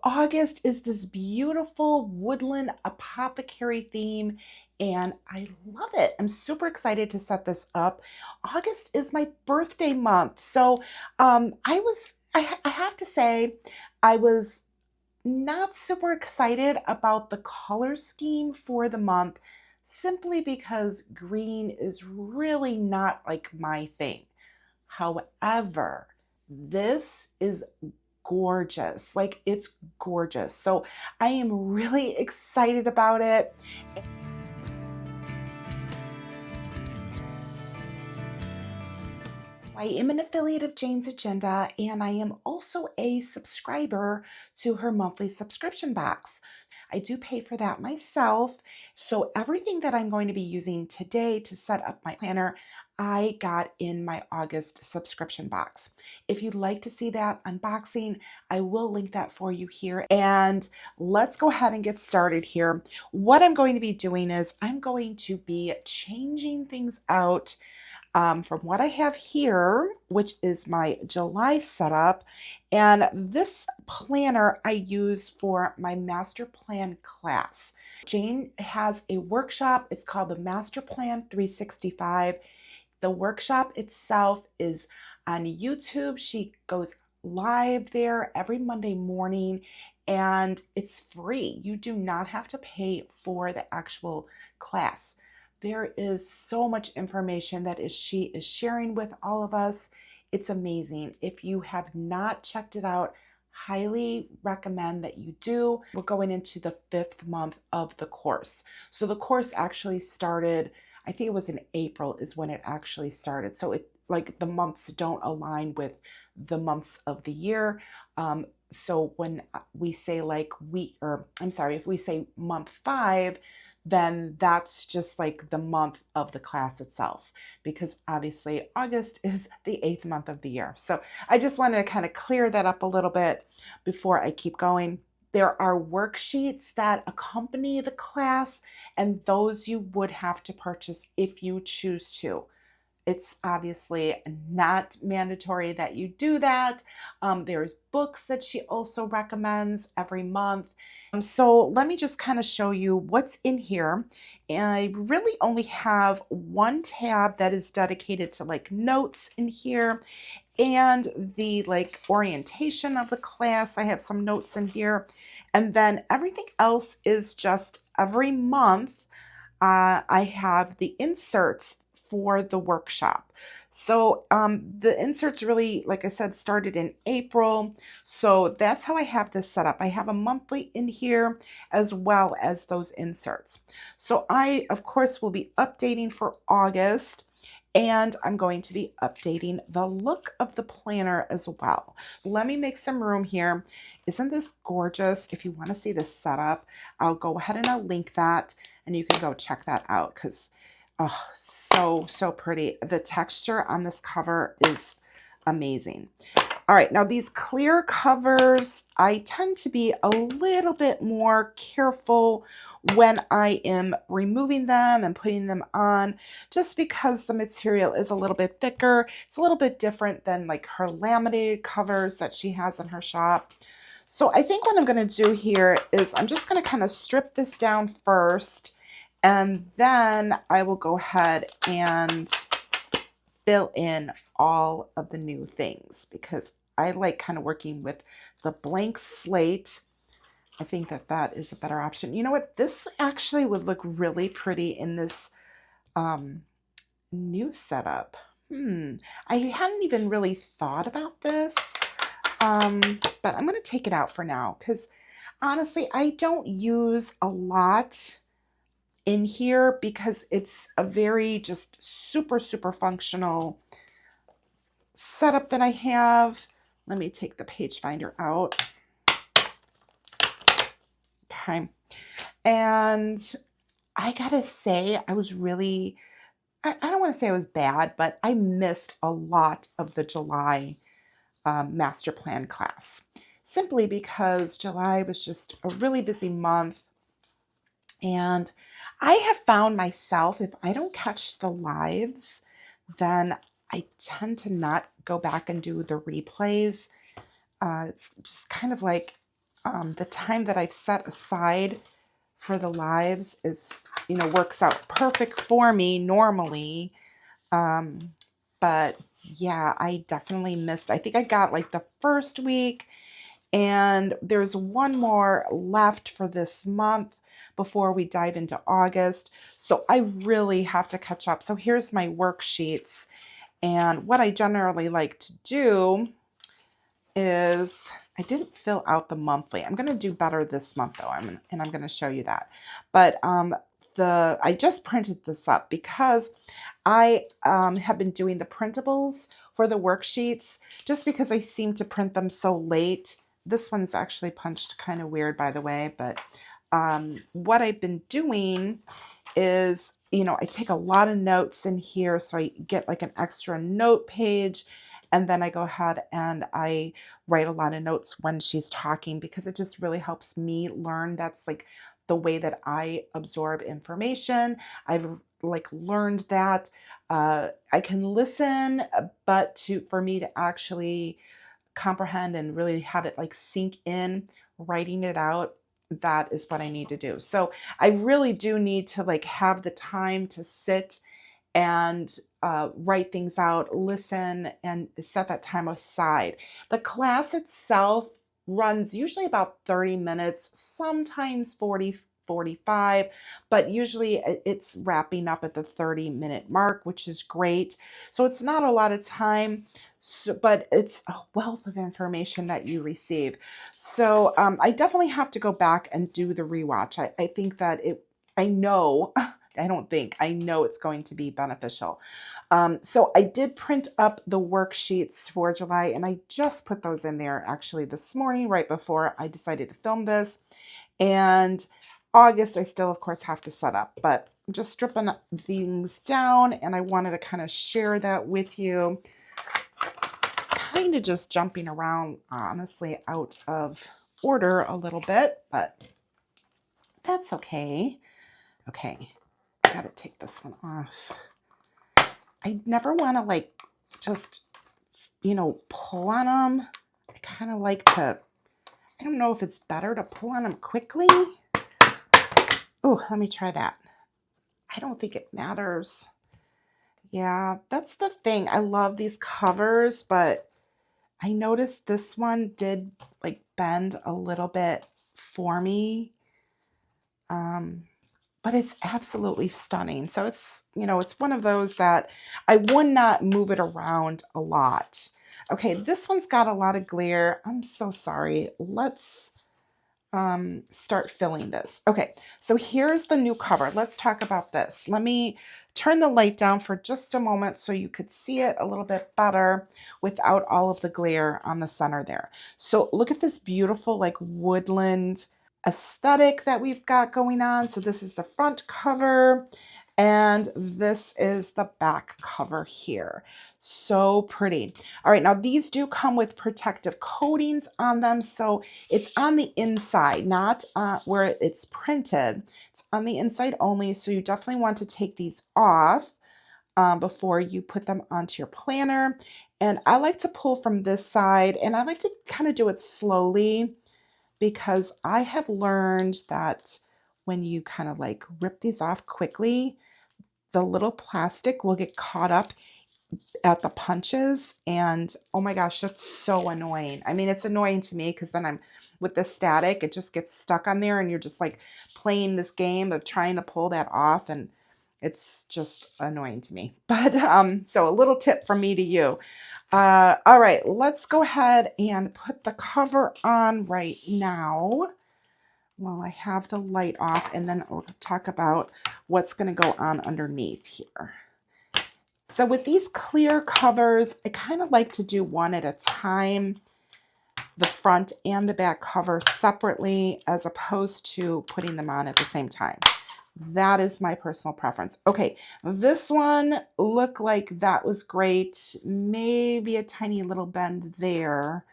August is this beautiful woodland apothecary theme, and I love it. I'm super excited to set this up. August is my birthday month, so I have to say, I was not super excited about the color scheme for the month simply because green is really not like my thing. However, this is gorgeous. Like, it's gorgeous. So I am really excited about it. I am an affiliate of Jane's Agenda, and I am also a subscriber to her monthly subscription box. I do pay for that myself. So everything that I'm going to be using today to set up my planner, I got in my August subscription box. If you'd like to see that unboxing, I will link that for you here. And let's go ahead and get started here. What I'm going to be doing is I'm going to be changing things out from what I have here, which is my July setup. And this planner I use for my master plan class. Jane has a workshop. It's called the Masterplan 365. The workshop itself is on YouTube. She goes live there every Monday morning, and it's free. You do not have to pay for the actual class. There is so much information that she is sharing with all of us. It's amazing. If you have not checked it out, highly recommend that you do. We're going into the 5th month of the course. So the course actually started, I think it was in April is when it actually started. So it, like, the months don't align with the months of the year. So when we say if we say month 5, then that's just like the month of the class itself, because obviously August is the 8th month of the year. So I just wanted to kind of clear that up a little bit before I keep going. There are worksheets that accompany the class, and those you would have to purchase if you choose to. It's obviously not mandatory that you do that. There's books that she also recommends every month. So let me just kind of show you what's in here. And I really only have one tab that is dedicated to like notes in here and the like orientation of the class. I have some notes in here. And then everything else is just every month. I have the inserts for the workshop. So the inserts really, like I said, started in April. So that's how I have this set up. I have a monthly in here as well as those inserts. So I, of course, will be updating for August, and I'm going to be updating the look of the planner as well. Let me make some room here. Isn't this gorgeous? If you want to see this setup, I'll go ahead and I'll link that, and you can go check that out because oh, so pretty. The texture on this cover is amazing. All right, now these clear covers, I tend to be a little bit more careful when I am removing them and putting them on, just because the material is a little bit thicker. It's a little bit different than like her laminated covers that she has in her shop. So I think what I'm going to do here is I'm just going to kind of strip this down first, and then I will go ahead and fill in all of the new things because I like kind of working with the blank slate. I think that that is a better option. You know what? This actually would look really pretty in this new setup. I hadn't even really thought about this, but I'm going to take it out for now because honestly, I don't use a lot in here because it's a very just super functional setup that I have. Let me take the page finder out. Okay. And I gotta say, I was really, I don't want to say I was bad, but I missed a lot of the July master plan class simply because July was just a really busy month. And I have found myself, if I don't catch the lives, then I tend to not go back and do the replays. It's just kind of like, the time that I've set aside for the lives is, works out perfect for me normally. But yeah, I definitely missed. I think I got like the first week, and there's one more left for this month before we dive into August. So I really have to catch up. So here's my worksheets. And what I generally like to do is I didn't fill out the monthly. I'm going to do better this month though. I'm going to show you that. But I just printed this up because I have been doing the printables for the worksheets just because I seem to print them so late. This one's actually punched kind of weird, by the way, but what I've been doing is, I take a lot of notes in here, so I get like an extra note page, and then I go ahead and I write a lot of notes when she's talking because it just really helps me learn. That's like the way that I absorb information. I've like learned that I can listen, but for me to actually comprehend and really have it like sink in, writing it out, that is what I need to do. So I really do need to like have the time to sit and write things out, listen, and set that time aside. The class itself runs usually about 30 minutes, sometimes 40, 45, but usually it's wrapping up at the 30-minute mark, which is great. So it's not a lot of time, but it's a wealth of information that you receive. So I definitely have to go back and do the rewatch. I think that I know, I don't think, I know it's going to be beneficial. So I did print up the worksheets for July, and I just put those in there actually this morning, right before I decided to film this. And August, I still, of course, have to set up, but I'm just stripping things down, and I wanted to kind of share that with you. Kind of just jumping around, honestly, out of order a little bit, but that's okay. Okay, I gotta take this one off. I never want to like just, pull on them. I kind of like to, I don't know if it's better to pull on them quickly. Oh, let me try that. I don't think it matters. Yeah, that's the thing. I love these covers, but I noticed this one did like bend a little bit for me. But it's absolutely stunning. So it's, it's one of those that I would not move it around a lot. Okay, this one's got a lot of glare. I'm so sorry. Let's start filling this. Okay, so here's the new cover. Let's talk about this. Let me turn the light down for just a moment so you could see it a little bit better without all of the glare on the center there. So look at this beautiful like woodland aesthetic that we've got going on. So this is the front cover, and this is the back cover here. So pretty. All right, now these do come with protective coatings on them. So it's on the inside, not where it's printed. It's on the inside only. So you definitely want to take these off before you put them onto your planner. And I like to pull from this side, and I like to kind of do it slowly because I have learned that when you kind of like rip these off quickly, the little plastic will get caught up at the punches, and oh my gosh, that's so annoying. I mean, it's annoying to me because then I'm with the static, it just gets stuck on there, and you're just like playing this game of trying to pull that off, and it's just annoying to me. But so a little tip from me to you. All right, let's go ahead and put the cover on right now while I have the light off, and then we'll talk about what's going to go on underneath here. So with these clear covers, I kind of like to do one at a time, the front and the back cover separately, as opposed to putting them on at the same time. That is my personal preference. Okay, this one looked like that was great. Maybe a tiny little bend there,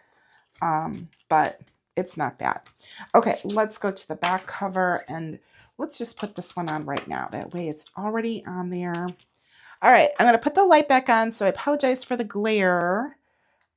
but it's not bad. Okay, let's go to the back cover, and let's just put this one on right now. That way it's already on there. All right, I'm going to put the light back on, so I apologize for the glare.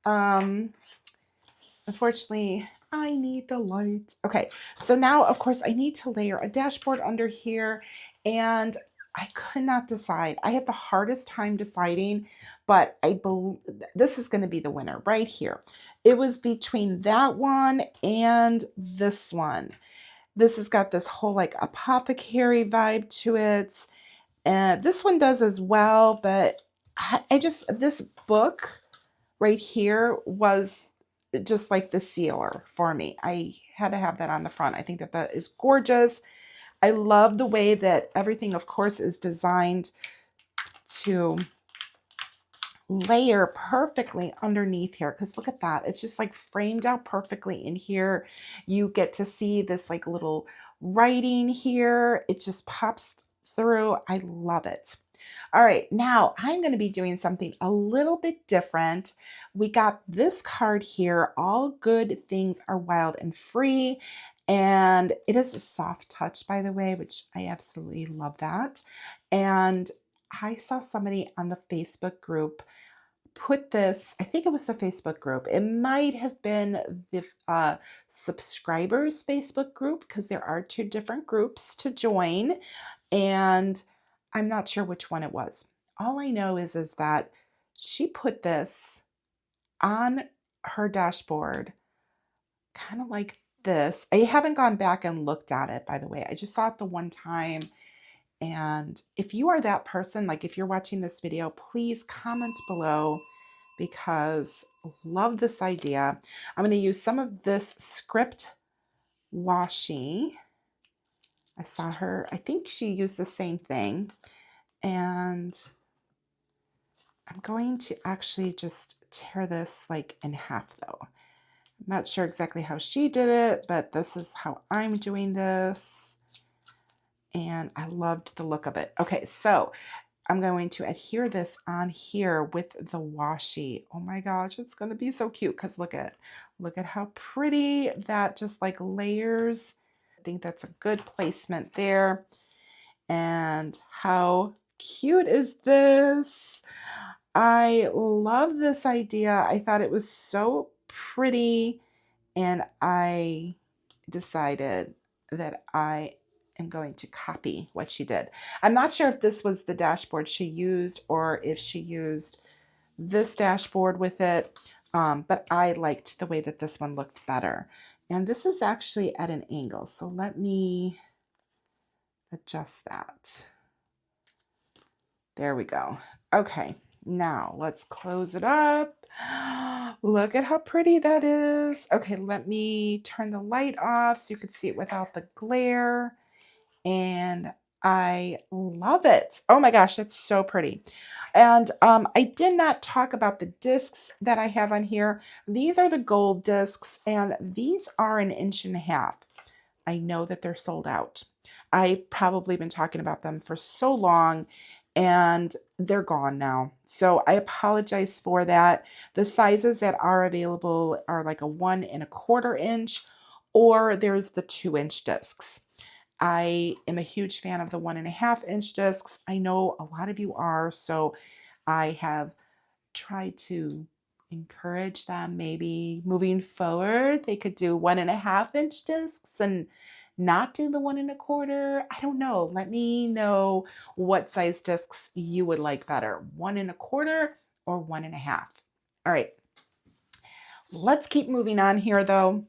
Unfortunately, I need the light. Okay, so now, of course, I need to layer a dashboard under here, and I could not decide. I had the hardest time deciding, but I believe this is going to be the winner right here. It was between that one and this one. This has got this whole like apothecary vibe to it. And this one does as well, but I just, this book right here was just like the sealer for me. I had to have that on the front. I think that that is gorgeous. I love the way that everything, of course, is designed to layer perfectly underneath here, because look at that. It's just like framed out perfectly in here. You get to see this like little writing here. It just pops through. I love it. All right, now I'm going to be doing something a little bit different. We got this card here, all good things are wild and free. And it is a soft touch, by the way, which I absolutely love that. And I saw somebody on the Facebook group put this, I think it was the Facebook group. It might have been the subscribers Facebook group, because there are two different groups to join. And I'm not sure which one it was. All I know is that she put this on her dashboard, kind of like this. I haven't gone back and looked at it, by the way. I just saw it the one time. And if you are that person, like if you're watching this video, please comment below, because love this idea. I'm going to use some of this script washi. I saw her, I think she used the same thing. And I'm going to actually just tear this like in half though. I'm not sure exactly how she did it, but this is how I'm doing this. And I loved the look of it. Okay, so I'm going to adhere this on here with the washi. Oh my gosh, it's going to be so cute, because look at how pretty that just like layers. I think that's a good placement there. And how cute is this? I love this idea. I thought it was so pretty, and I decided that I am going to copy what she did. I'm not sure if this was the dashboard she used or if she used this dashboard with it, but I liked the way that this one looked better. And this is actually at an angle, so let me adjust that. There we go. Okay, now let's close it up. Look at how pretty that is. Okay, let me turn the light off so you can see it without the glare. And I love it. Oh my gosh, it's so pretty. And I did not talk about the discs that I have on here. These are the gold discs, and these are 1.5 inches. I know that they're sold out. I've probably been talking about them for so long, and they're gone now. So I apologize for that. The sizes that are available are like a 1.25 inch, or there's the 2-inch discs. I am a huge fan of the 1.5 inch discs. I know a lot of you are, so I have tried to encourage them. Maybe moving forward, they could do 1.5 inch discs and not do the 1.25. I don't know. Let me know what size discs you would like better, 1.25 or 1.5. All right, let's keep moving on here though.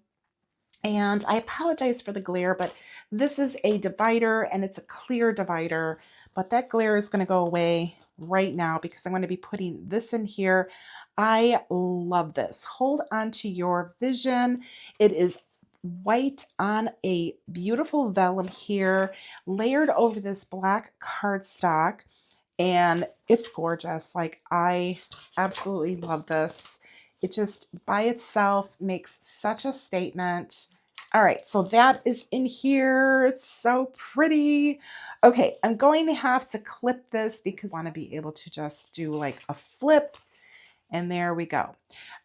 And I apologize for the glare, but this is a divider, and it's a clear divider, but that glare is going to go away right now because I'm going to be putting this in here. I love this. Hold on to your vision. It is white on a beautiful vellum here, layered over this black cardstock, and it's gorgeous. Like, I absolutely love this. It just by itself makes such a statement. All right, so that is in here. It's so pretty. Okay, I'm going to have to clip this because I want to be able to just do like a flip. And there we go.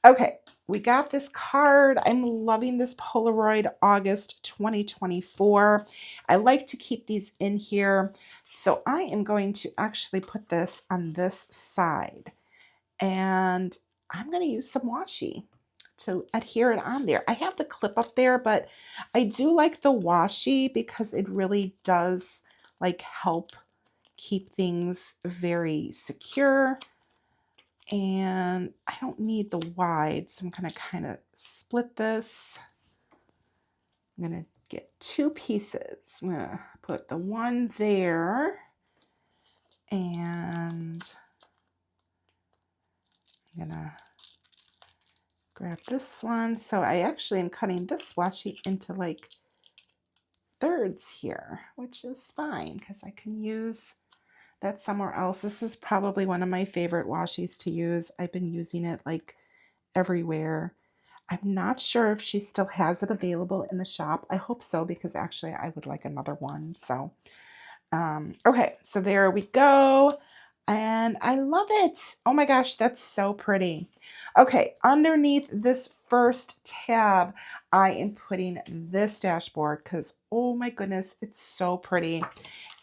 Okay, we got this card. I'm loving this Polaroid August 2024. I like to keep these in here. So I am going to actually put this on this side. And I'm going to use some washi to adhere it on there. I have the clip up there, but I do like the washi because it really does like help keep things very secure. And I don't need the wide, so I'm going to kind of split this. I'm going to get 2 pieces. I'm going to put the one there, and I'm going to grab this one. So I actually am cutting this washi into like thirds here, which is fine because I can use that somewhere else. This is probably one of my favorite washis to use. I've been using it like everywhere. I'm not sure if she still has it available in the shop. I hope so, because actually I would like another one. So, okay, so there we go. And I love it. Oh my gosh, that's so pretty. Okay, underneath this first tab, I am putting this dashboard because, oh my goodness, it's so pretty.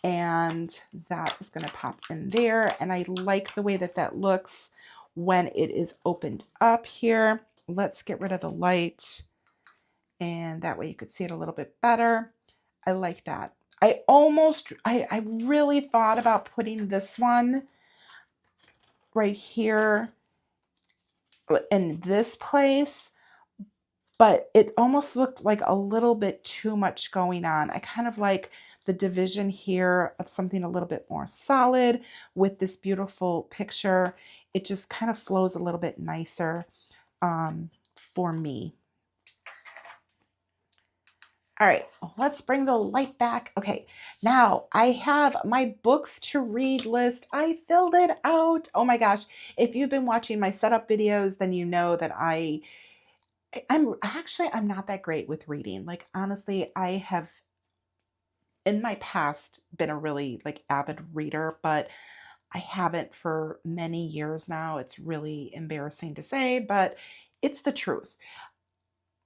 And that is going to pop in there. And I like the way that that looks when it is opened up here. Let's get rid of the light, and that way you could see it a little bit better. I like that. I really thought about putting this one right here in this place, but it almost looked like a little bit too much going on. I kind of like the division here of something a little bit more solid with this beautiful picture. It just kind of flows a little bit nicer for me. All right, let's bring the light back. Okay, now I have my books to read list. I filled it out. Oh my gosh. If you've been watching my setup videos, then you know that I'm not that great with reading. Like, honestly, I have in my past been a really like avid reader, but I haven't for many years now. It's really embarrassing to say, but it's the truth.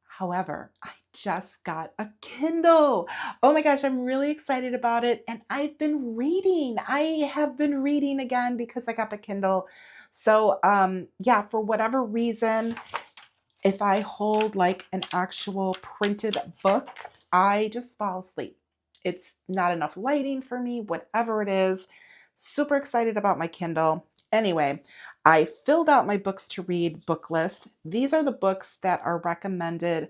However, I just got a Kindle. Oh my gosh, I'm really excited about it. And I've been reading. I have been reading again because I got the Kindle. So yeah, for whatever reason, if I hold like an actual printed book, I just fall asleep. It's not enough lighting for me, whatever it is. Super excited about my Kindle. Anyway, I filled out my books to read book list. These are the books that are recommended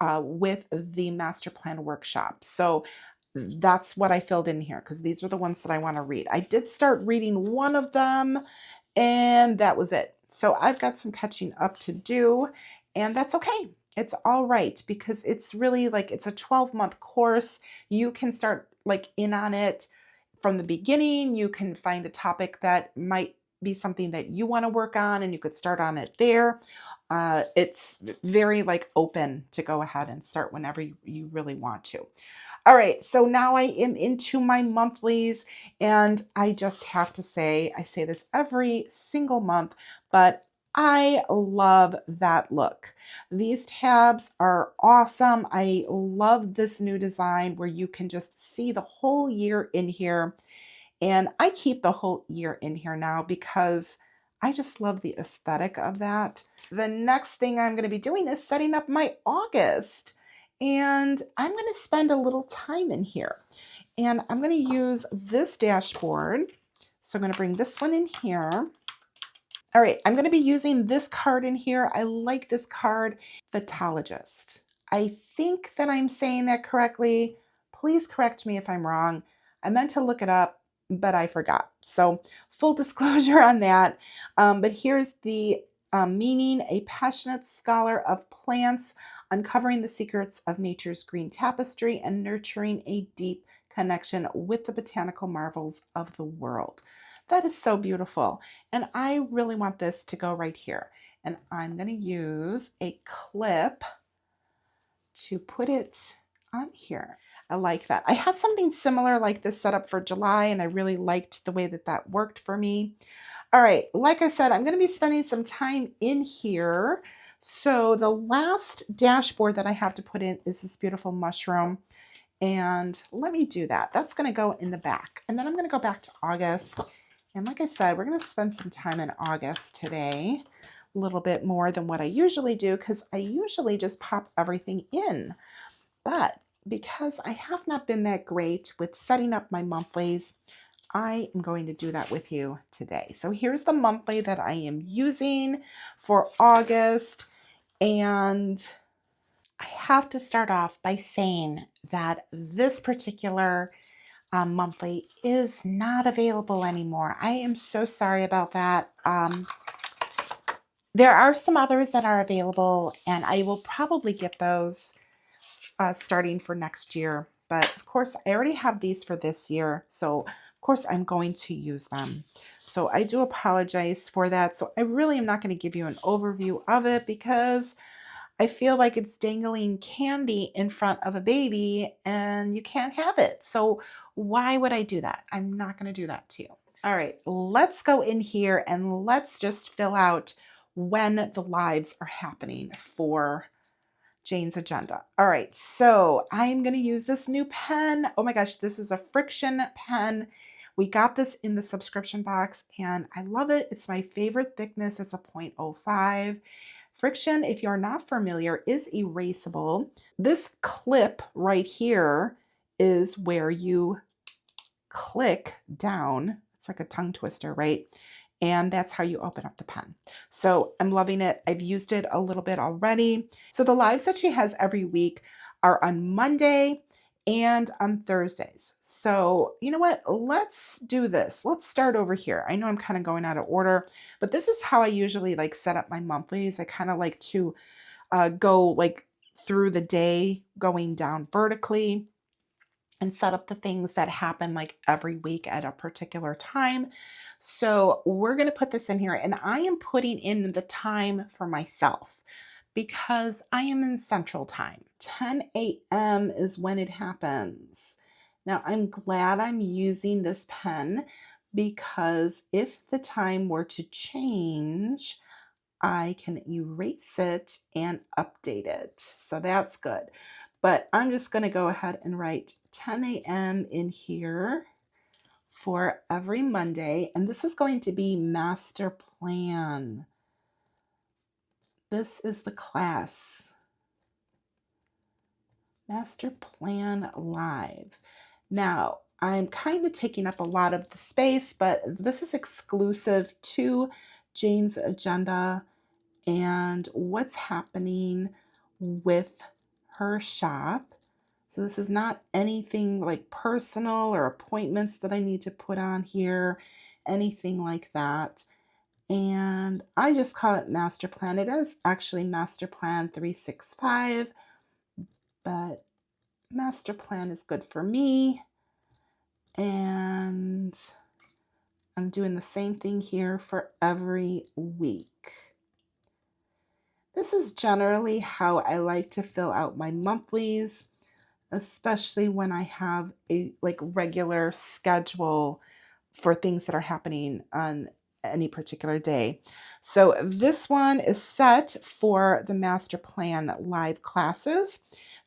with the master plan workshop. So that's what I filled in here because these are the ones that I want to read. I did start reading one of them, and that was it. So I've got some catching up to do, and that's okay. It's all right because it's really like it's a 12-month course. You can start like in on it from the beginning. You can find a topic that might be something that you want to work on, and you could start on it there. It's very like open to go ahead and start whenever you really want to. All right, so now I am into my monthlies, and I just have to say, I say this every single month, but I love that look. These tabs are awesome. I love this new design where you can just see the whole year in here. And I keep the whole year in here now because I just love the aesthetic of that. The next thing I'm going to be doing is setting up my August. And I'm going to spend a little time in here. And I'm going to use this dashboard. So I'm going to bring this one in here. All right, I'm going to be using this card in here. I like this card, Phytologist. I think that I'm saying that correctly. Please correct me if I'm wrong. I meant to look it up, but I forgot. So full disclosure on that. But here's the meaning: a passionate scholar of plants, uncovering the secrets of nature's green tapestry and nurturing a deep connection with the botanical marvels of the world. That is so beautiful. And I really want this to go right here. And I'm going to use a clip to put it on here. I like that. I had something similar like this set up for July, and I really liked the way that that worked for me. All right, like I said, I'm going to be spending some time in here. So the last dashboard that I have to put in is this beautiful mushroom. And let me do that. That's going to go in the back. And then I'm going to go back to August. And like I said, we're going to spend some time in August today. little bit more than what I usually do because I usually just pop everything in. But because I have not been that great with setting up my monthlies, I am going to do that with you today. So here's the monthly that I am using for August. And I have to start off by saying that this particular monthly is not available anymore. I am so sorry about that. There are some others that are available, and I will probably get those starting for next year. But of course, I already have these for this year. So of course, I'm going to use them. So I do apologize for that. So I really am not going to give you an overview of it because I feel like it's dangling candy in front of a baby and you can't have it. So why would I do that? I'm not going to do that to you. All right, let's go in here and let's just fill out when the lives are happening for Jane's Agenda. All right, so I'm going to use this new pen. Oh my gosh, this is a Friction pen. We got this in the subscription box and I love it. It's my favorite thickness. It's a 0.05. Friction, if you're not familiar, is erasable. This clip right here is where you click down. It's like a tongue twister, right? And that's how you open up the pen. So I'm loving it. I've used it a little bit already. So the lives that she has every week are on Monday and on Thursdays. So you know what? Let's do this. Let's start over here. I know I'm kind of going out of order, but this is how I usually like set up my monthlies. I kind of like to go like through the day going down vertically and set up the things that happen like every week at a particular time. So we're going to put this in here and I am putting in the time for myself because I am in Central Time. 10 a.m. is when it happens. Now I'm glad I'm using this pen because if the time were to change, I can erase it and update it. So that's good. But I'm just going to go ahead and write 10 a.m. in here for every Monday. And this is going to be Master Plan. This is the class. Master Plan Live. Now, I'm kind of taking up a lot of the space, but this is exclusive to Jane's Agenda and what's happening with her shop. So this is not anything like personal or appointments that I need to put on here, anything like that. And I just call it Master Plan. It is actually Master Plan 365, but Master Plan is good for me. And I'm doing the same thing here for every week. This is generally how I like to fill out my monthlies, especially when I have a like regular schedule for things that are happening on any particular day. So this one is set for the Master Plan Live classes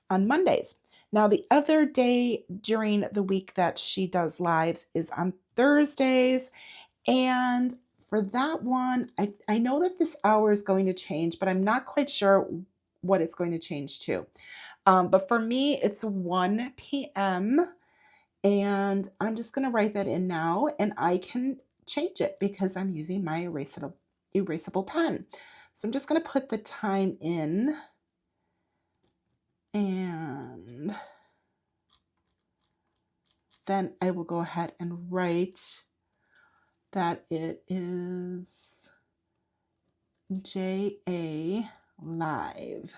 on Mondays. Now the other day during the week that she does lives is on Thursdays, and for that one, I know that this hour is going to change, but I'm not quite sure what it's going to change to. But for me, it's 1 p.m. and I'm just going to write that in now and I can change it because I'm using my erasable pen. So I'm just going to put the time in and then I will go ahead and write that it is JA Live.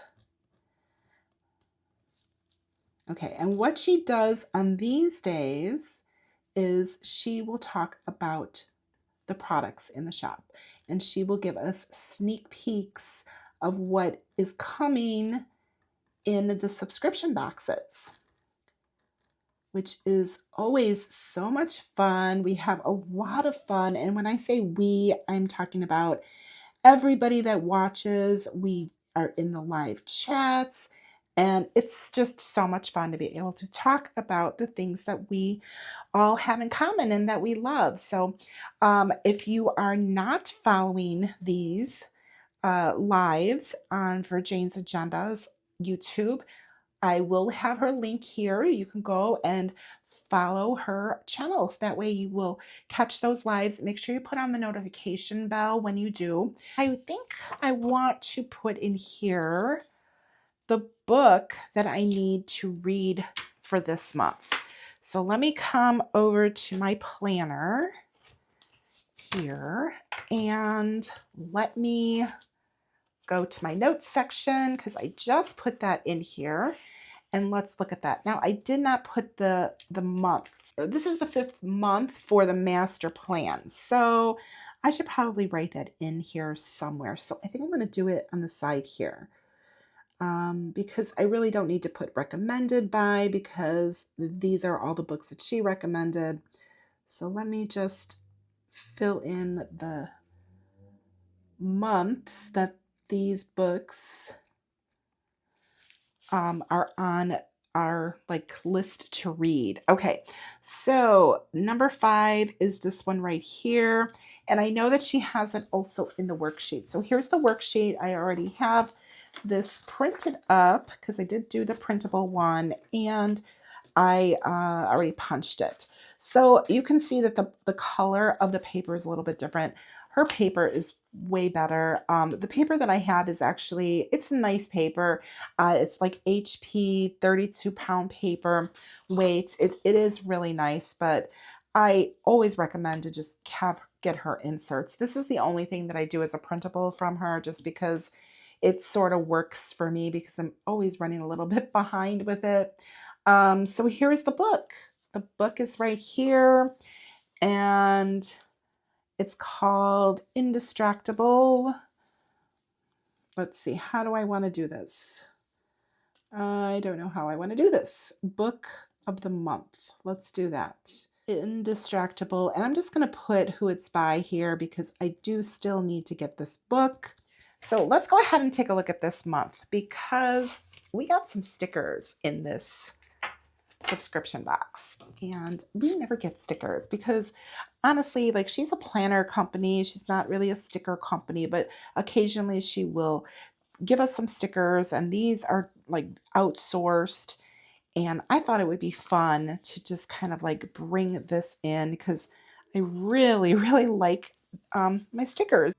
Okay, and what she does on these days is she will talk about the products in the shop and she will give us sneak peeks of what is coming in the subscription boxes, which is always so much fun. We have a lot of fun. And when I say we, I'm talking about everybody that watches. We are in the live chats. And it's just so much fun to be able to talk about the things that we all have in common and that we love. So if you are not following these lives on for Jane's Agenda's YouTube. I will have her link here. You can go and follow her channels. That way you will catch those lives. Make sure you put on the notification bell when you do. I think I want to put in here the book that I need to read for this month. So let me come over to my planner here and let me go to my notes section because I just put that in here. And let's look at that. Now, I did not put the month. This is the 5th month for the master plan. So I should probably write that in here somewhere. So I think I'm going to do it on the side here because I really don't need to put recommended by because these are all the books that she recommended. So let me just fill in the months that these books are on our like list to read. Okay, so number 5 is this one right here. And I know that she has it also in the worksheet. So here's the worksheet. I already have this printed up because I did do the printable one and I already punched it. So you can see that the color of the paper is a little bit different. Her paper is way better. The paper that I have is actually, it's a nice paper. It's like HP 32-pound paper weight. It is really nice, but I always recommend to just get her inserts. This is the only thing that I do as a printable from her just because it sort of works for me because I'm always running a little bit behind with it. So here's the book. The book is right here and it's called Indistractable. Let's see, how do I want to do this? I don't know how I want to do this. Book of the month. Let's do that. Indistractable. And I'm just going to put who it's by here because I do still need to get this book. So let's go ahead and take a look at this month because we got some stickers in this subscription box and we never get stickers because honestly, like she's a planner company. She's not really a sticker company, but occasionally she will give us some stickers and these are like outsourced. And I thought it would be fun to just kind of like bring this in because I really, really like my stickers.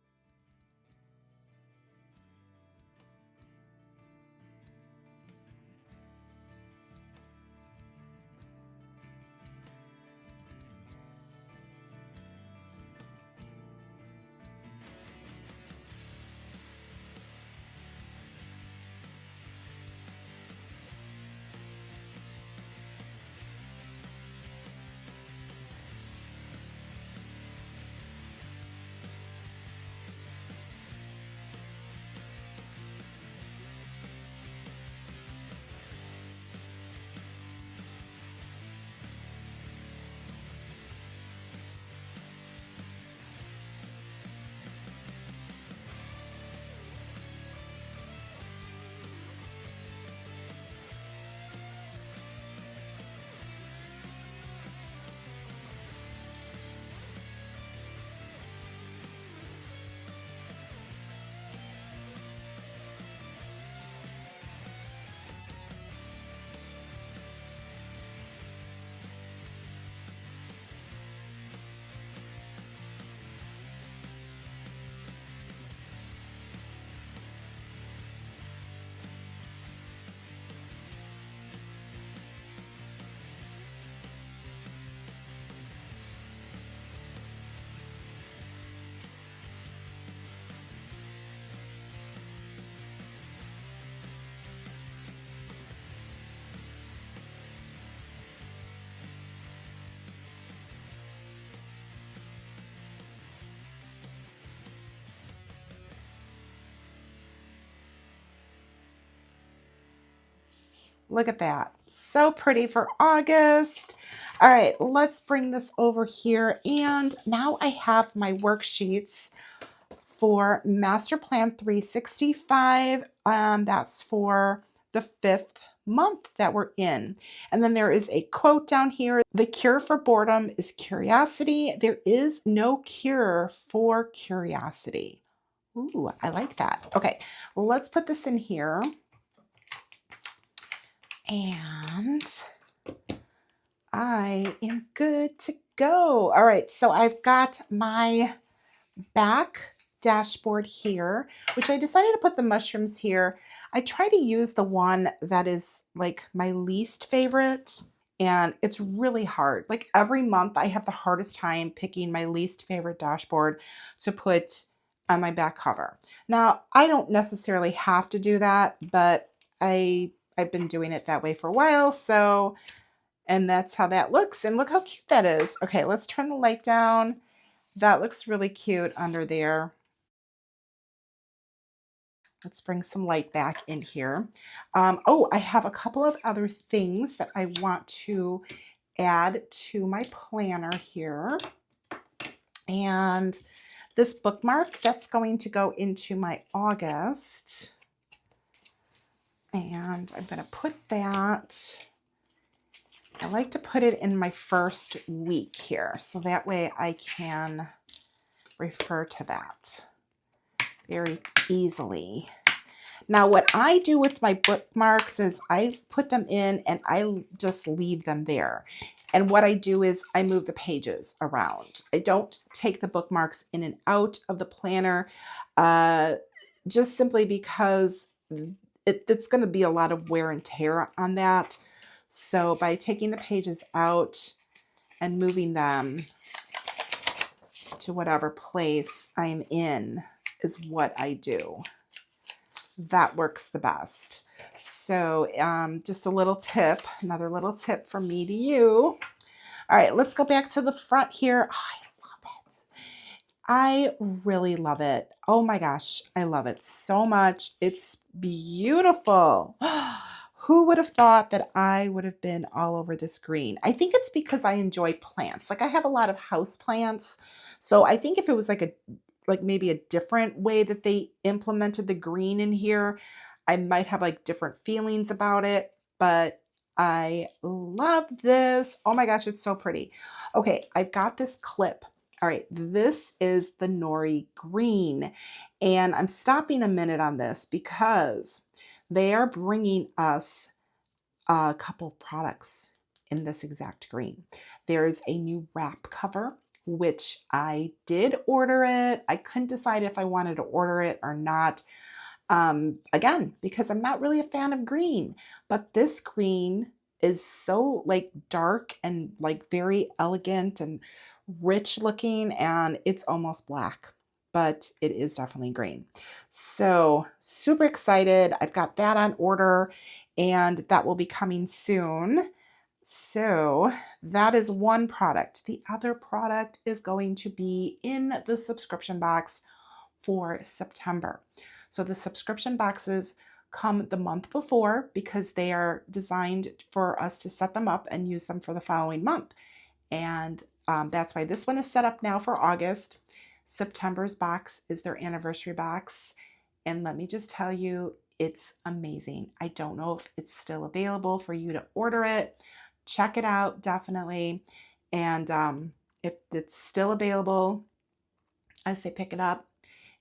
Look at that. So pretty for August. All right, let's bring this over here. And now I have my worksheets for Master Plan 365. That's for the 5th month that we're in. And then there is a quote down here. The cure for boredom is curiosity. There is no cure for curiosity. Ooh, I like that. Okay, well, let's put this in here. And I am good to go. All right, so I've got my back dashboard here, which I decided to put the mushrooms here. I try to use the one that is like my least favorite, and it's really hard. Like every month I have the hardest time picking my least favorite dashboard to put on my back cover. Now, I don't necessarily have to do that, but I've been doing it that way for a while, so and that's how that looks. And look how cute that is. Okay, let's turn the light down. That looks really cute under there. Let's bring some light back in here. Oh, I have a couple of other things that I want to add to my planner here. And this bookmark, that's going to go into my August. And I'm going to put that, I like to put it in my first week here. So that way I can refer to that very easily. Now, what I do with my bookmarks is I put them in and I just leave them there. And what I do is I move the pages around. I don't take the bookmarks in and out of the planner, just simply because it's going to be a lot of wear and tear on that. So by taking the pages out and moving them to whatever place I'm in is what I do. That works the best. So just a little tip, another little tip from me to you. All right, let's go back to the front here. Oh, I love it. I really love it. Oh my gosh, I love it so much. It's beautiful. Who would have thought that I would have been all over this green? I think it's because I enjoy plants. Like I have a lot of house plants. So I think if it was like maybe a different way that they implemented the green in here, I might have like different feelings about it, but I love this. Oh my gosh, it's so pretty. Okay, I've got this clip. All right, this is the Nori Green, and I'm stopping a minute on this because they are bringing us a couple of products in this exact green. There's a new wrap cover, which I did order it. I couldn't decide if I wanted to order it or not. Again, because I'm not really a fan of green, but this green is so like dark and like very elegant and rich looking, and it's almost black, but it is definitely green. So super excited. I've got that on order and that will be coming soon. So that is one product. The other product is going to be in the subscription box for September. So the subscription boxes come the month before because they are designed for us to set them up and use them for the following month. And that's why this one is set up now for August. September's box is their anniversary box. And let me just tell you, it's amazing. I don't know if it's still available for you to order it. Check it out, definitely. And if it's still available, I say pick it up.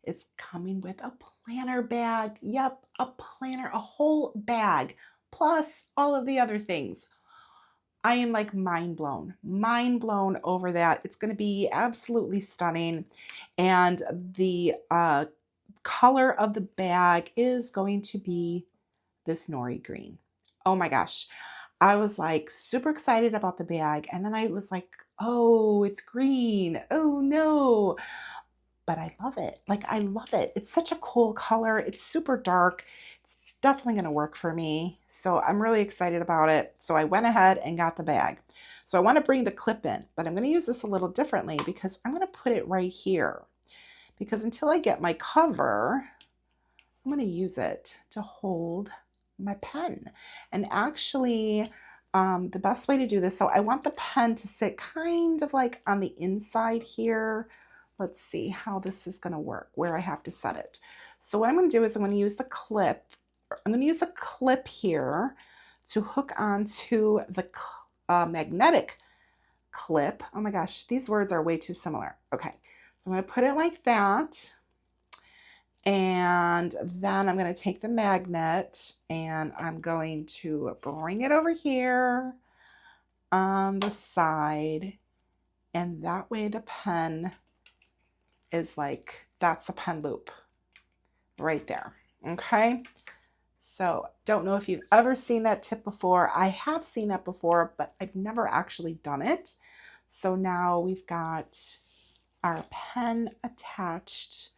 It's coming with a planner bag. Yep, a planner, a whole bag, plus all of the other things. I am like mind blown over that. It's going to be absolutely stunning. And the color of the bag is going to be this Nori Green. Oh my gosh. I was like super excited about the bag. And then I was like, oh, it's green. Oh no. But I love it. Like, I love it. It's such a cool color. It's super dark. It's definitely going to work for me. So I'm really excited about it. So I went ahead and got the bag. So I want to bring the clip in, but I'm going to use this a little differently because I'm going to put it right here. Because until I get my cover, I'm going to use it to hold my pen. And actually, the best way to do this, so I want the pen to sit kind of like on the inside here. Let's see how this is going to work, where I have to set it. So what I'm going to do is I'm going to use the clip. I'm going to use the clip here to hook onto the magnetic clip. Oh my gosh, these words are way too similar. Okay, so I'm going to put it like that. And then I'm going to take the magnet and I'm going to bring it over here on the side. And that way the pen is like, that's a pen loop right there. Okay. So don't know if you've ever seen that tip before. I have seen that before, but I've never actually done it. So now we've got our pen attached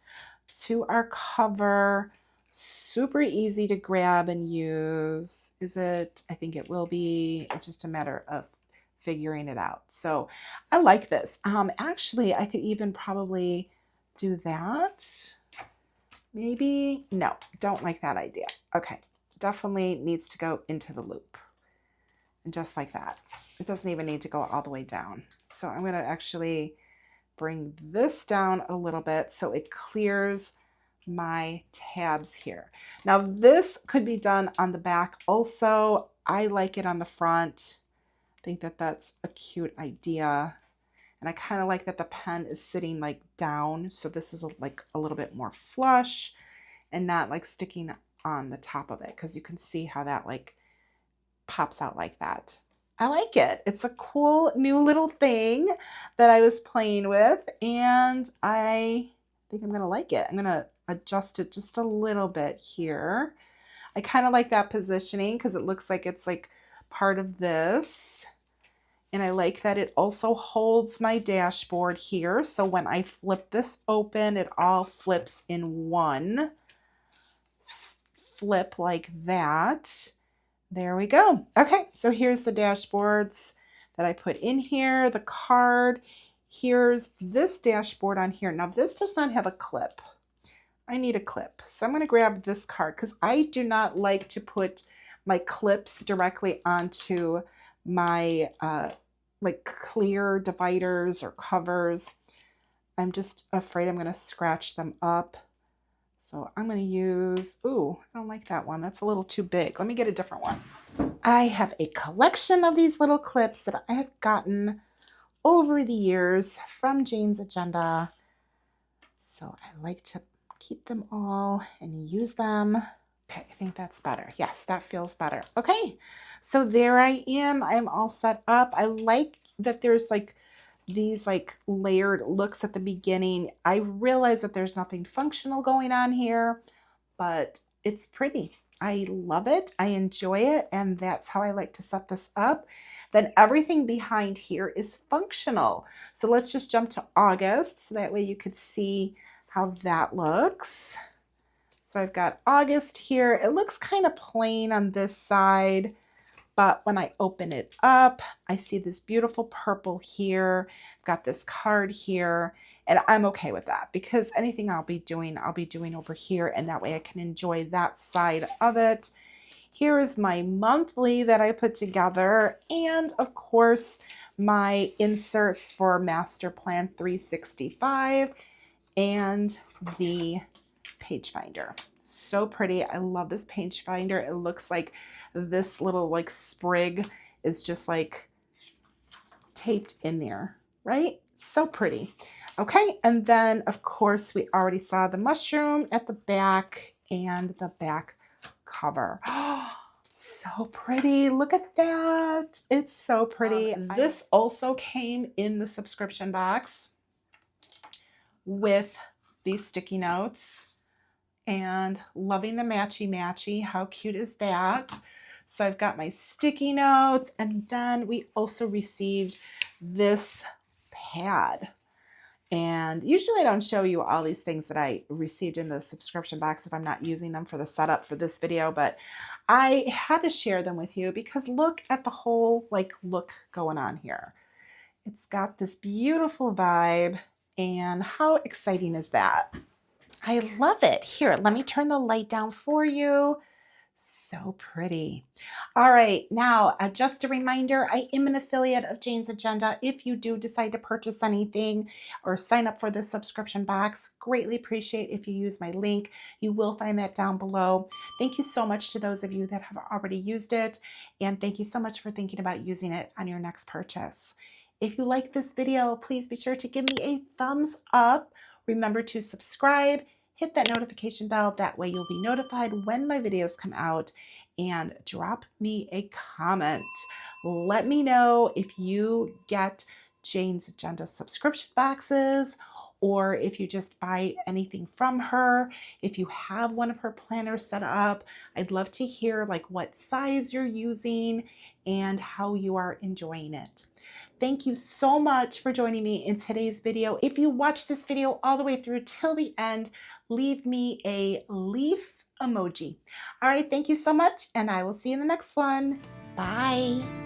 to our cover. Super easy to grab and use. Is it? I think it will be. It's just a matter of figuring it out. So I like this. Actually, I could even probably do that. Maybe. No, don't like that idea. Okay, definitely needs to go into the loop. And just like that. It doesn't even need to go all the way down. So I'm going to actually bring this down a little bit so it clears my tabs here. Now this could be done on the back also. I like it on the front. I think that that's a cute idea. And I kind of like that the pen is sitting like down. So this is like a little bit more flush and not like sticking on the top of it, because you can see how that like pops out like that. I like it. It's a cool new little thing that I was playing with, and I think I'm going to like it. I'm going to adjust it just a little bit here. I kind of like that positioning because it looks like it's like part of this. And I like that it also holds my dashboard here. So when I flip this open, it all flips in one flip like that. There we go. Okay, so here's the dashboards that I put in here, the card. Here's this dashboard on here. Now this does not have a clip. I need a clip. So I'm going to grab this card because I do not like to put my clips directly onto my like clear dividers or covers. I'm just afraid I'm going to scratch them up. So I'm going to use, ooh, I don't like that one. That's a little too big. Let me get a different one. I have a collection of these little clips that I have gotten over the years from Jane's Agenda. So I like to keep them all and use them. Okay, I think that's better. Yes, that feels better. Okay, so there I am. I'm all set up. I like that there's like these like layered looks at the beginning. I realize that there's nothing functional going on here, but it's pretty. I love it. I enjoy it. And that's how I like to set this up. Then everything behind here is functional. So let's just jump to August. So that way you could see how that looks. So I've got August here. It looks kind of plain on this side, but when I open it up, I see this beautiful purple here. I've got this card here, and I'm okay with that because anything I'll be doing over here, and that way I can enjoy that side of it. Here is my monthly that I put together, and of course, my inserts for Masterplan 365 and the page finder. So pretty. I love this page finder. It looks like this little like sprig is just like taped in there, right? So pretty. Okay, and then of course we already saw the mushroom at the back and the back cover. Oh, so pretty. Look at that. It's so pretty. This also came in the subscription box with these sticky notes, and loving the matchy. How cute is that? So I've got my sticky notes, and then we also received this pad. And usually I don't show you all these things that I received in the subscription box if I'm not using them for the setup for this video, but I had to share them with you because look at the whole like look going on here. It's got this beautiful vibe, and how exciting is that? I love it. Here, let me turn the light down for you. So pretty. All right, now just a reminder, I am an affiliate of Jane's Agenda. If you do decide to purchase anything or sign up for the subscription box, greatly appreciate if you use my link. You will find that down below. Thank you so much to those of you that have already used it, and thank you so much for thinking about using it on your next purchase. If you like this video, please be sure to give me a thumbs up. Remember to subscribe hit that notification bell. That way you'll be notified when my videos come out, and drop me a comment. Let me know if you get Jane's Agenda subscription boxes, or if you just buy anything from her. If you have one of her planners set up, I'd love to hear like what size you're using and how you are enjoying it. Thank you so much for joining me in today's video. If you watched this video all the way through till the end, leave me a leaf emoji. All right, thank you so much, and I will see you in the next one. Bye.